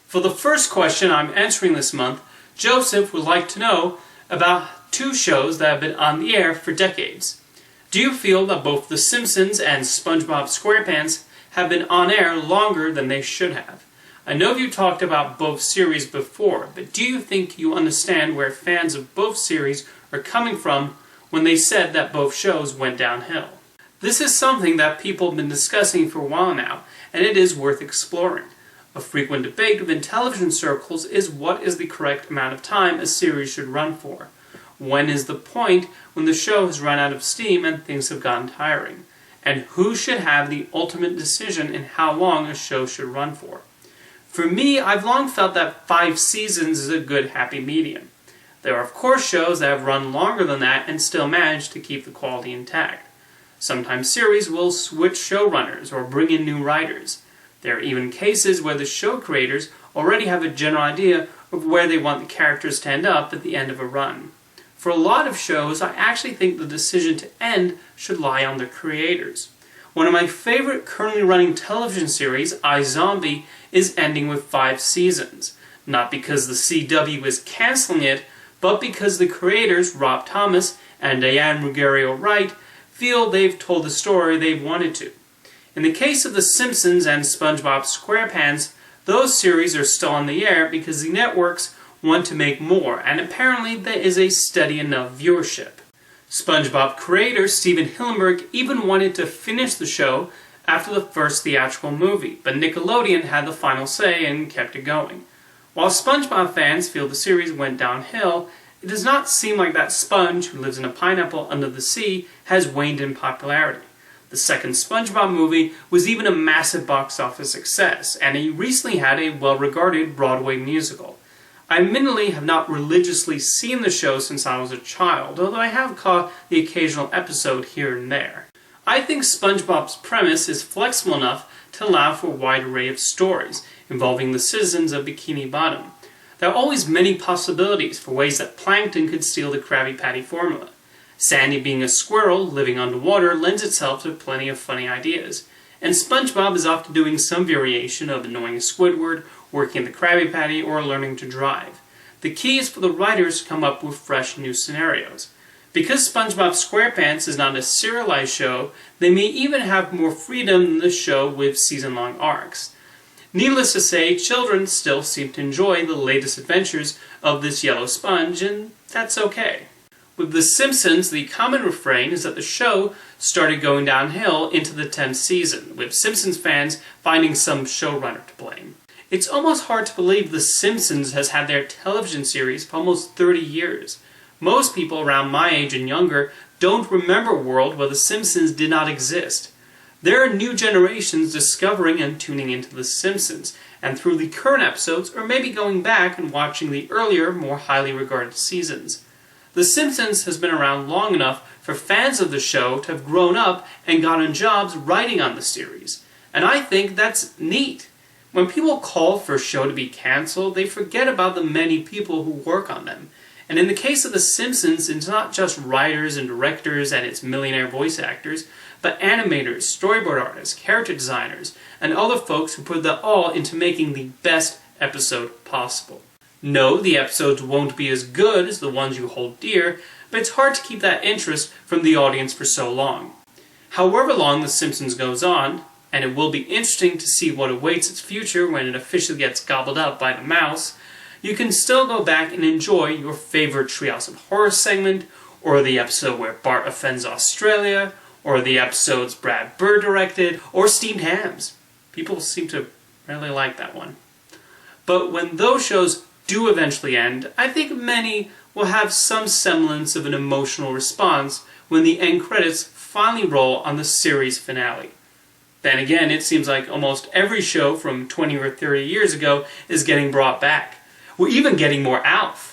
For the first question I'm answering this month, Joseph would like to know about two shows that have been on the air for decades. Do you feel that both The Simpsons and SpongeBob SquarePants have been on air longer than they should have? I know you talked about both series before, but do you think you understand where fans of both series are coming from when they said that both shows went downhill? This is something that people have been discussing for a while now, and it is worth exploring. A frequent debate within television circles is what is the correct amount of time a series should run for. When is the point when the show has run out of steam and things have gotten tiring? And who should have the ultimate decision in how long a show should run for? For me, I've long felt that 5 seasons is a good happy medium. There are of course shows that have run longer than that and still manage to keep the quality intact. Sometimes series will switch showrunners or bring in new writers. There are even cases where the show creators already have a general idea of where they want the characters to end up at the end of a run. For a lot of shows, I actually think the decision to end should lie on the creators. One of my favorite currently running television series, iZombie, is ending with 5 seasons. Not because the CW is cancelling it, but because the creators, Rob Thomas and Diane Ruggiero-Wright, feel they've told the story they've wanted to. In the case of The Simpsons and SpongeBob SquarePants, those series are still on the air because the networks want to make more, and apparently there is a steady enough viewership. SpongeBob creator Steven Hillenburg even wanted to finish the show after the first theatrical movie, but Nickelodeon had the final say and kept it going. While SpongeBob fans feel the series went downhill, it does not seem like that sponge who lives in a pineapple under the sea has waned in popularity. The second SpongeBob movie was even a massive box office success, and he recently had a well-regarded Broadway musical. I admittedly have not religiously seen the show since I was a child, although I have caught the occasional episode here and there. I think SpongeBob's premise is flexible enough to allow for a wide array of stories involving the citizens of Bikini Bottom. There are always many possibilities for ways that Plankton could steal the Krabby Patty formula. Sandy being a squirrel living underwater lends itself to plenty of funny ideas, and SpongeBob is often doing some variation of annoying Squidward, working at the Krabby Patty, or learning to drive. The key is for the writers to come up with fresh new scenarios. Because SpongeBob SquarePants is not a serialized show, they may even have more freedom than the show with season-long arcs. Needless to say, children still seem to enjoy the latest adventures of this yellow sponge, and that's okay. With The Simpsons, the common refrain is that the show started going downhill into the 10th season, with Simpsons fans finding some showrunner to blame. It's almost hard to believe The Simpsons has had their television series for almost 30 years. Most people around my age and younger don't remember a world where The Simpsons did not exist. There are new generations discovering and tuning into The Simpsons, and through the current episodes, or maybe going back and watching the earlier, more highly regarded seasons. The Simpsons has been around long enough for fans of the show to have grown up and gotten jobs writing on the series. And I think that's neat. When people call for a show to be cancelled, they forget about the many people who work on them. And in the case of The Simpsons, it's not just writers and directors and its millionaire voice actors, but animators, storyboard artists, character designers, and other folks who put their all into making the best episode possible. No, the episodes won't be as good as the ones you hold dear, but it's hard to keep that interest from the audience for so long. However long The Simpsons goes on, and it will be interesting to see what awaits its future when it officially gets gobbled up by the mouse, you can still go back and enjoy your favorite Treehouse of Horror segment, or the episode where Bart offends Australia, or the episodes Brad Bird directed, or Steamed Hams. People seem to really like that one. But when those shows do eventually end, I think many will have some semblance of an emotional response when the end credits finally roll on the series finale. Then again, it seems like almost every show from 20 or 30 years ago is getting brought back. We're even getting more ALF.